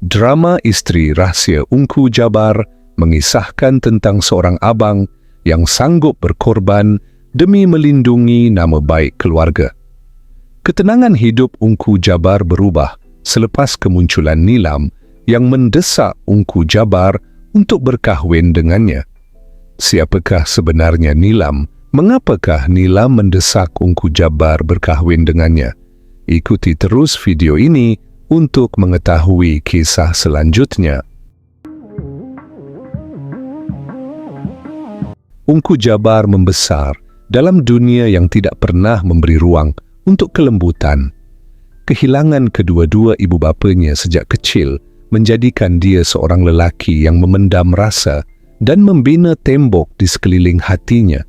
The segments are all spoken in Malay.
Drama Isteri Rahsia Ungku Jabar mengisahkan tentang seorang abang yang sanggup berkorban demi melindungi nama baik keluarga. Ketenangan hidup Ungku Jabar berubah selepas kemunculan Nilam yang mendesak Ungku Jabar untuk berkahwin dengannya. Siapakah sebenarnya Nilam? Mengapakah Nilam mendesak Ungku Jabar berkahwin dengannya? Ikuti terus video ini untuk mengetahui kisah selanjutnya. Ungku Jabar membesar dalam dunia yang tidak pernah memberi ruang untuk kelembutan. Kehilangan kedua-dua ibu bapanya sejak kecil menjadikan dia seorang lelaki yang memendam rasa dan membina tembok di sekeliling hatinya.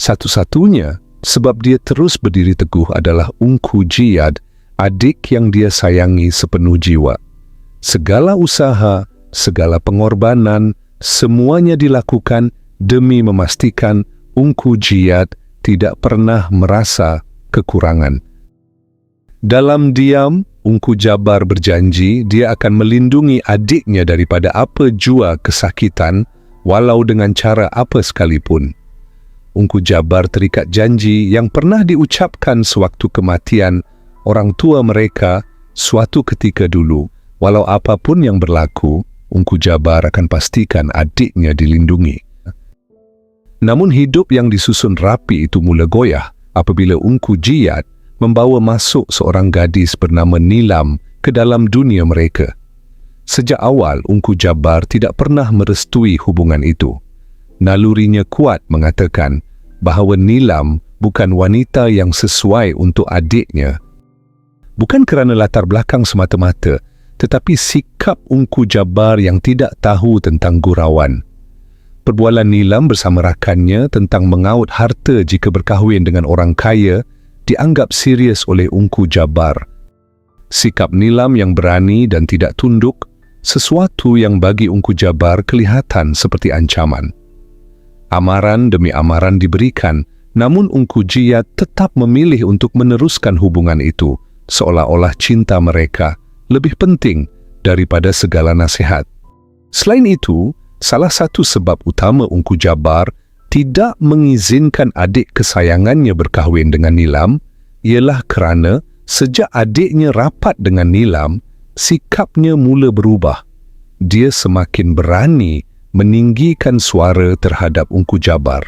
Satu-satunya sebab dia terus berdiri teguh adalah Ungku Jiyad, adik yang dia sayangi sepenuh jiwa. Segala usaha, segala pengorbanan, semuanya dilakukan demi memastikan Ungku Jiyad tidak pernah merasa kekurangan. Dalam diam, Ungku Jabar berjanji dia akan melindungi adiknya daripada apa jua kesakitan, walau dengan cara apa sekalipun. Ungku Jabar terikat janji yang pernah diucapkan sewaktu kematian orang tua mereka suatu ketika dulu. Walau apapun yang berlaku, Ungku Jabar akan pastikan adiknya dilindungi. Namun hidup yang disusun rapi itu mula goyah apabila Ungku Jiyad membawa masuk seorang gadis bernama Nilam ke dalam dunia mereka. Sejak awal, Ungku Jabar tidak pernah merestui hubungan itu. Nalurinya kuat mengatakan bahawa Nilam bukan wanita yang sesuai untuk adiknya. Bukan kerana latar belakang semata-mata, tetapi sikap Ungku Jabar yang tidak tahu tentang gurauan. Perbualan Nilam bersama rakannya tentang mengaut harta jika berkahwin dengan orang kaya dianggap serius oleh Ungku Jabar. Sikap Nilam yang berani dan tidak tunduk, sesuatu yang bagi Ungku Jabar kelihatan seperti ancaman. Amaran demi amaran diberikan, namun Ungku Jiyad tetap memilih untuk meneruskan hubungan itu, seolah-olah cinta mereka lebih penting daripada segala nasihat. Selain itu, salah satu sebab utama Ungku Jabar tidak mengizinkan adik kesayangannya berkahwin dengan Nilam ialah kerana sejak adiknya rapat dengan Nilam, sikapnya mula berubah. Dia semakin berani meninggikan suara terhadap Ungku Jabar.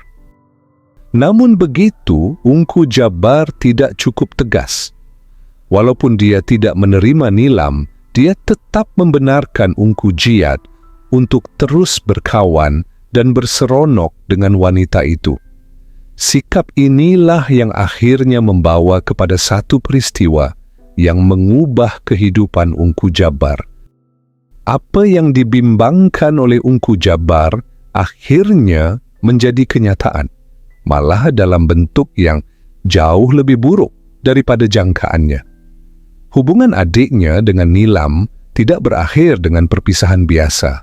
Namun begitu, Ungku Jabar tidak cukup tegas. Walaupun dia tidak menerima Nilam, dia tetap membenarkan Ungku Jiyad untuk terus berkawan dan berseronok dengan wanita itu. Sikap inilah yang akhirnya membawa kepada satu peristiwa yang mengubah kehidupan Ungku Jabar. Apa yang dibimbangkan oleh Ungku Jabar akhirnya menjadi kenyataan, malah dalam bentuk yang jauh lebih buruk daripada jangkaannya. Hubungan adiknya dengan Nilam tidak berakhir dengan perpisahan biasa.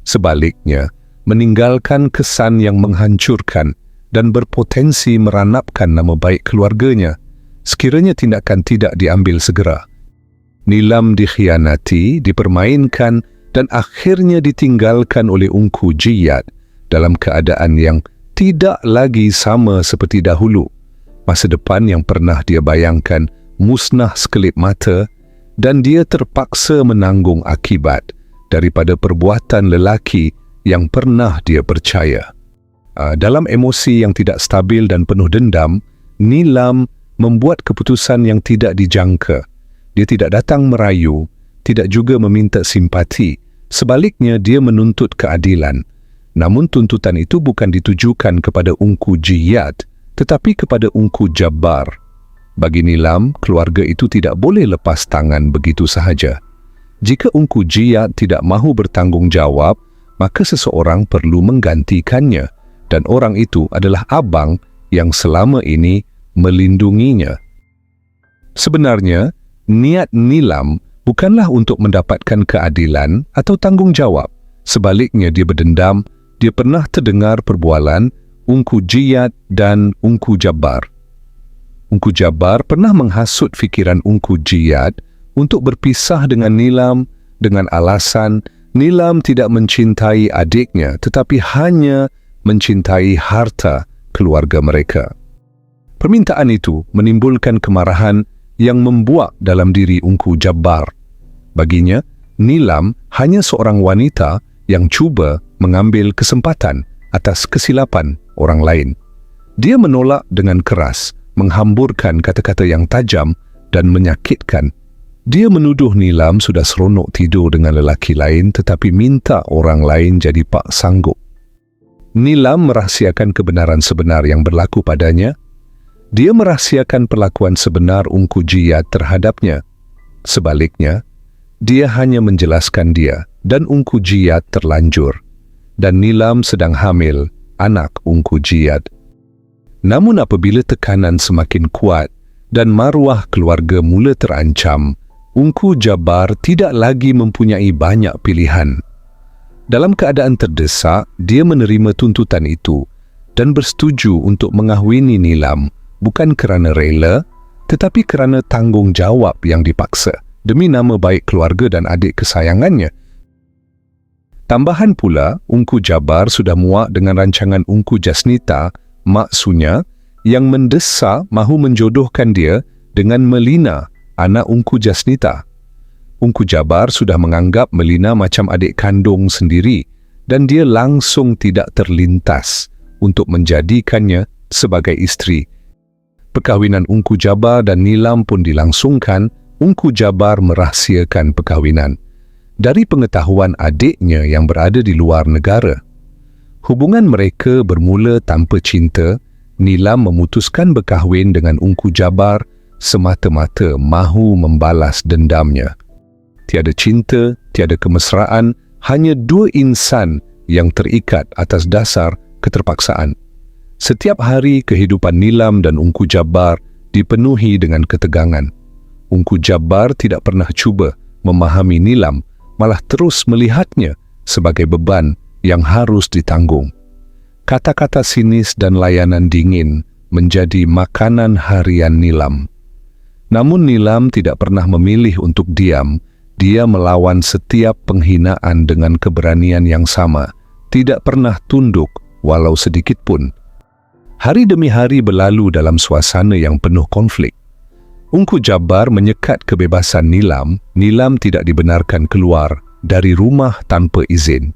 Sebaliknya, meninggalkan kesan yang menghancurkan dan berpotensi meranapkan nama baik keluarganya sekiranya tindakan tidak diambil segera. Nilam dikhianati, dipermainkan dan akhirnya ditinggalkan oleh Ungku Jiyad dalam keadaan yang tidak lagi sama seperti dahulu. Masa depan yang pernah dia bayangkan musnah sekelip mata dan dia terpaksa menanggung akibat daripada perbuatan lelaki yang pernah dia percaya. Dalam emosi yang tidak stabil dan penuh dendam, Nilam membuat keputusan yang tidak dijangka. Dia tidak datang merayu, tidak juga meminta simpati. Sebaliknya, dia menuntut keadilan. Namun tuntutan itu bukan ditujukan kepada Ungku Jiyad, tetapi kepada Ungku Jabar. Bagi Nilam, keluarga itu tidak boleh lepas tangan begitu sahaja. Jika Ungku Jiyad tidak mahu bertanggungjawab, maka seseorang perlu menggantikannya, dan orang itu adalah abang yang selama ini melindunginya. Sebenarnya, niat Nilam bukanlah untuk mendapatkan keadilan atau tanggungjawab. Sebaliknya, dia berdendam. Dia pernah terdengar perbualan Ungku Jiyad dan Ungku Jabar. Ungku Jabar pernah menghasut fikiran Ungku Jiyad untuk berpisah dengan Nilam dengan alasan Nilam tidak mencintai adiknya tetapi hanya mencintai harta keluarga mereka. Permintaan itu menimbulkan kemarahan yang membuak dalam diri Ungku Jabbar. Baginya, Nilam hanya seorang wanita yang cuba mengambil kesempatan atas kesilapan orang lain. Dia menolak dengan keras, menghamburkan kata-kata yang tajam dan menyakitkan. Dia menuduh Nilam sudah seronok tidur dengan lelaki lain tetapi minta orang lain jadi pak sanggup. Nilam merahsiakan kebenaran sebenar yang berlaku padanya. Dia merahsiakan perlakuan sebenar Ungku Jiyad terhadapnya. Sebaliknya, dia hanya menjelaskan dia dan Ungku Jiyad terlanjur. Dan Nilam sedang hamil anak Ungku Jiyad. Namun apabila tekanan semakin kuat dan maruah keluarga mula terancam, Ungku Jabbar tidak lagi mempunyai banyak pilihan. Dalam keadaan terdesak, dia menerima tuntutan itu dan bersetuju untuk mengahwini Nilam bukan kerana rela, tetapi kerana tanggungjawab yang dipaksa demi nama baik keluarga dan adik kesayangannya. Tambahan pula, Ungku Jabbar sudah muak dengan rancangan Ungku Jasnita, mak Sunya, yang mendesak mahu menjodohkan dia dengan Melina, anak Ungku Jasnita. Ungku Jabbar sudah menganggap Melina macam adik kandung sendiri dan dia langsung tidak terlintas untuk menjadikannya sebagai isteri. Perkahwinan Ungku Jabbar dan Nilam pun dilangsungkan. Ungku Jabbar merahsiakan perkahwinan dari pengetahuan adiknya yang berada di luar negara. Hubungan mereka bermula tanpa cinta. Nilam memutuskan berkahwin dengan Ungku Jabbar semata-mata mahu membalas dendamnya. Tiada cinta, tiada kemesraan, hanya dua insan yang terikat atas dasar keterpaksaan. Setiap hari kehidupan Nilam dan Ungku Jabbar dipenuhi dengan ketegangan. Ungku Jabbar tidak pernah cuba memahami Nilam, malah terus melihatnya sebagai beban yang harus ditanggung. Kata-kata sinis dan layanan dingin menjadi makanan harian Nilam. Namun Nilam tidak pernah memilih untuk diam. Dia melawan setiap penghinaan dengan keberanian yang sama, tidak pernah tunduk walau sedikit pun. Hari demi hari berlalu dalam suasana yang penuh konflik. Ungku Jabbar menyekat kebebasan Nilam. Nilam tidak dibenarkan keluar dari rumah tanpa izin.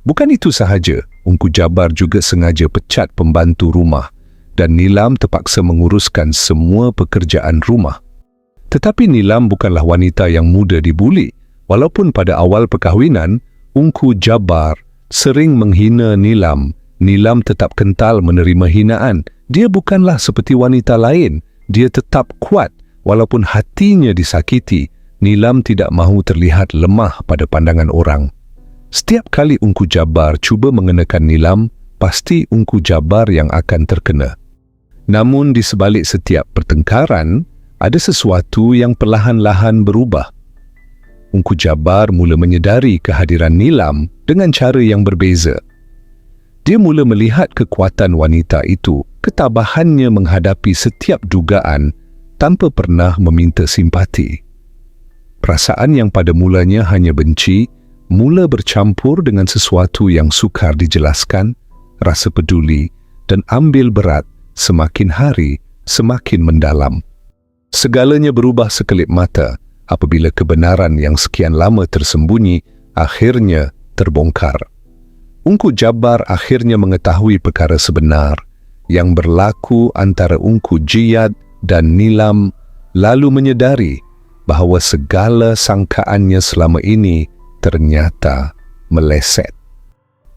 Bukan itu sahaja, Ungku Jabbar juga sengaja pecat pembantu rumah dan Nilam terpaksa menguruskan semua pekerjaan rumah. Tetapi Nilam bukanlah wanita yang mudah dibuli. Walaupun pada awal perkahwinan, Ungku Jabbar sering menghina Nilam, Nilam tetap kental menerima hinaan. Dia bukanlah seperti wanita lain. Dia tetap kuat walaupun hatinya disakiti. Nilam tidak mahu terlihat lemah pada pandangan orang. Setiap kali Ungku Jabbar cuba mengenakan Nilam, pasti Ungku Jabbar yang akan terkena. Namun di sebalik setiap pertengkaran, ada sesuatu yang perlahan-lahan berubah. Ungku Jabbar mula menyedari kehadiran Nilam dengan cara yang berbeza. Dia mula melihat kekuatan wanita itu, ketabahannya menghadapi setiap dugaan tanpa pernah meminta simpati. Perasaan yang pada mulanya hanya benci, mula bercampur dengan sesuatu yang sukar dijelaskan, rasa peduli dan ambil berat semakin hari semakin mendalam. Segalanya berubah sekelip mata apabila kebenaran yang sekian lama tersembunyi akhirnya terbongkar. Ungku Jabbar akhirnya mengetahui perkara sebenar yang berlaku antara Ungku Jiyad dan Nilam, lalu menyedari bahawa segala sangkaannya selama ini ternyata meleset.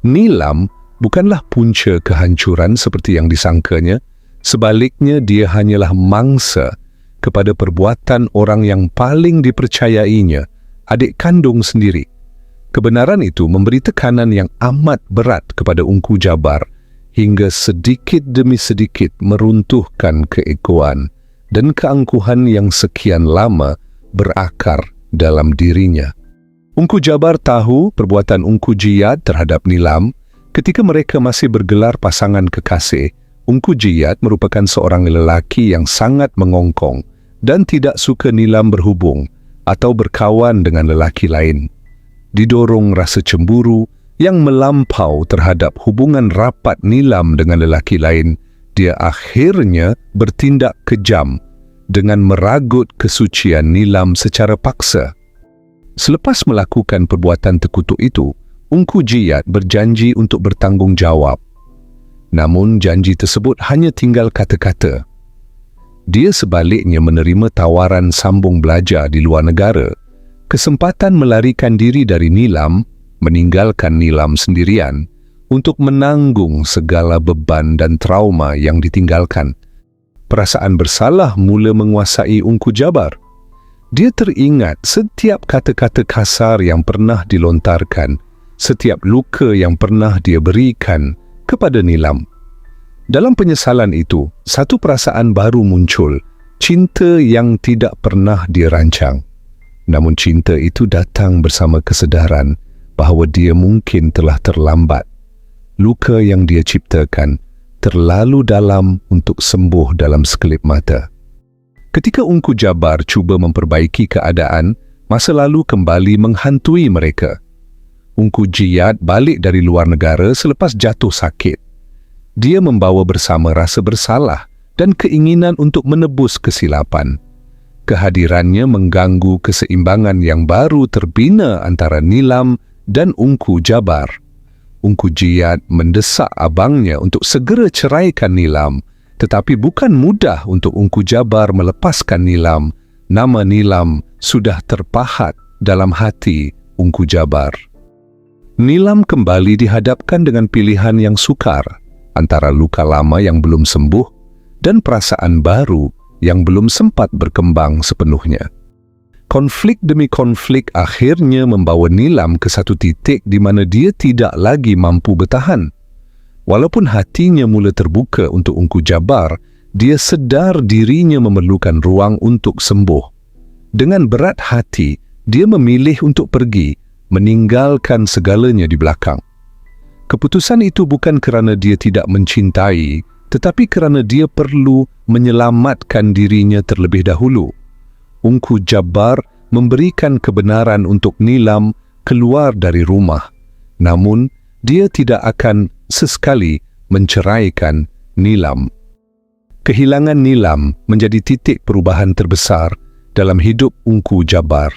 Nilam bukanlah punca kehancuran seperti yang disangkanya. Sebaliknya, dia hanyalah mangsa kepada perbuatan orang yang paling dipercayainya, adik kandung sendiri. Kebenaran itu memberi tekanan yang amat berat kepada Ungku Jabbar hingga sedikit demi sedikit meruntuhkan keegoan dan keangkuhan yang sekian lama berakar dalam dirinya. Ungku Jabbar tahu perbuatan Ungku Jiyad terhadap Nilam ketika mereka masih bergelar pasangan kekasih. Ungku Jiyad merupakan seorang lelaki yang sangat mengongkong dan tidak suka Nilam berhubung atau berkawan dengan lelaki lain. didorong rasa cemburu yang melampau terhadap hubungan rapat Nilam dengan lelaki lain, dia akhirnya bertindak kejam dengan meragut kesucian Nilam secara paksa. Selepas melakukan perbuatan terkutuk itu, Ungku Jiyat berjanji untuk bertanggungjawab. Namun janji tersebut hanya tinggal kata-kata. Dia sebaliknya menerima tawaran sambung belajar di luar negara, kesempatan melarikan diri dari Nilam, meninggalkan Nilam sendirian untuk menanggung segala beban dan trauma yang ditinggalkan. Perasaan bersalah mula menguasai Ungku Jabar. Dia teringat setiap kata-kata kasar yang pernah dilontarkan, setiap luka yang pernah dia berikan kepada Nilam. Dalam penyesalan itu, satu perasaan baru muncul, cinta yang tidak pernah dia rancang. Namun cinta itu datang bersama kesedaran bahawa dia mungkin telah terlambat. Luka yang dia ciptakan terlalu dalam untuk sembuh dalam sekelip mata. Ketika Ungku Jabar cuba memperbaiki keadaan, masa lalu kembali menghantui mereka. Ungku Jiyat balik dari luar negara selepas jatuh sakit. Dia membawa bersama rasa bersalah dan keinginan untuk menebus kesilapan. Kehadirannya mengganggu keseimbangan yang baru terbina antara Nilam dan Ungku Jabar. Ungku Jiyat mendesak abangnya untuk segera ceraikan Nilam, tetapi bukan mudah untuk Ungku Jabar melepaskan Nilam. Nama Nilam sudah terpahat dalam hati Ungku Jabar. Nilam kembali dihadapkan dengan pilihan yang sukar antara luka lama yang belum sembuh dan perasaan baru yang belum sempat berkembang sepenuhnya. Konflik demi konflik akhirnya membawa Nilam ke satu titik di mana dia tidak lagi mampu bertahan. Walaupun hatinya mula terbuka untuk Ungku Jabar, dia sedar dirinya memerlukan ruang untuk sembuh. Dengan berat hati, dia memilih untuk pergi, meninggalkan segalanya di belakang. Keputusan itu bukan kerana dia tidak mencintai, tetapi kerana dia perlu menyelamatkan dirinya terlebih dahulu. Ungku Jabar memberikan kebenaran untuk Nilam keluar dari rumah. Namun, dia tidak akan sesekali menceraikan Nilam. Kehilangan Nilam menjadi titik perubahan terbesar dalam hidup Ungku Jabar.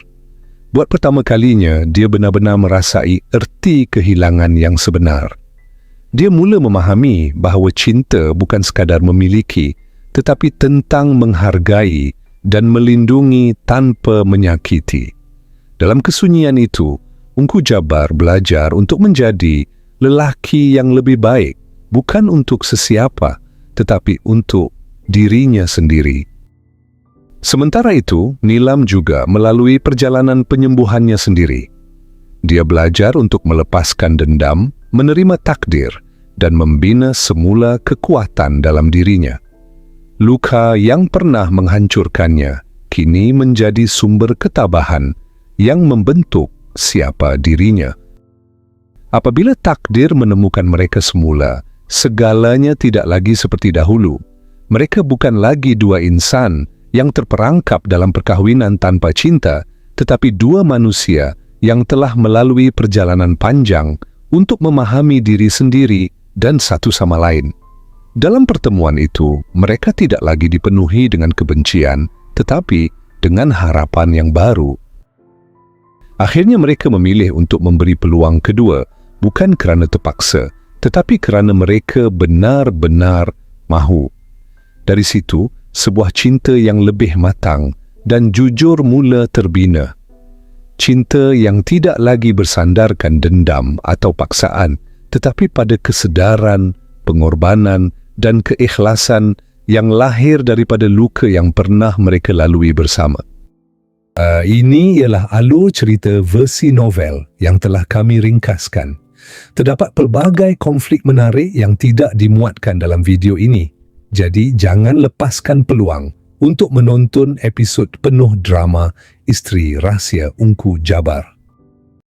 Buat pertama kalinya, dia benar-benar merasai erti kehilangan yang sebenar. Dia mula memahami bahawa cinta bukan sekadar memiliki, tetapi tentang menghargai dan melindungi tanpa menyakiti. Dalam kesunyian itu, Ungku Jabar belajar untuk menjadi lelaki yang lebih baik, bukan untuk sesiapa, tetapi untuk dirinya sendiri. Sementara itu, Nilam juga melalui perjalanan penyembuhannya sendiri. Dia belajar untuk melepaskan dendam, menerima takdir, dan membina semula kekuatan dalam dirinya. Luka yang pernah menghancurkannya kini menjadi sumber ketabahan yang membentuk siapa dirinya. Apabila takdir menemukan mereka semula, segalanya tidak lagi seperti dahulu. Mereka bukan lagi dua insan yang terperangkap dalam perkahwinan tanpa cinta, tetapi dua manusia yang telah melalui perjalanan panjang untuk memahami diri sendiri dan satu sama lain. Dalam pertemuan itu, mereka tidak lagi dipenuhi dengan kebencian, tetapi dengan harapan yang baru. Akhirnya mereka memilih untuk memberi peluang kedua, bukan kerana terpaksa, tetapi kerana mereka benar-benar mahu. Dari situ, sebuah cinta yang lebih matang dan jujur mula terbina. Cinta yang tidak lagi bersandarkan dendam atau paksaan, tetapi pada kesedaran, pengorbanan, dan keikhlasan yang lahir daripada luka yang pernah mereka lalui bersama. Ini ialah alur cerita versi novel yang telah kami ringkaskan. Terdapat pelbagai konflik menarik yang tidak dimuatkan dalam video ini. Jadi jangan lepaskan peluang untuk menonton episod penuh drama Isteri Rahsia Ungku Jabar.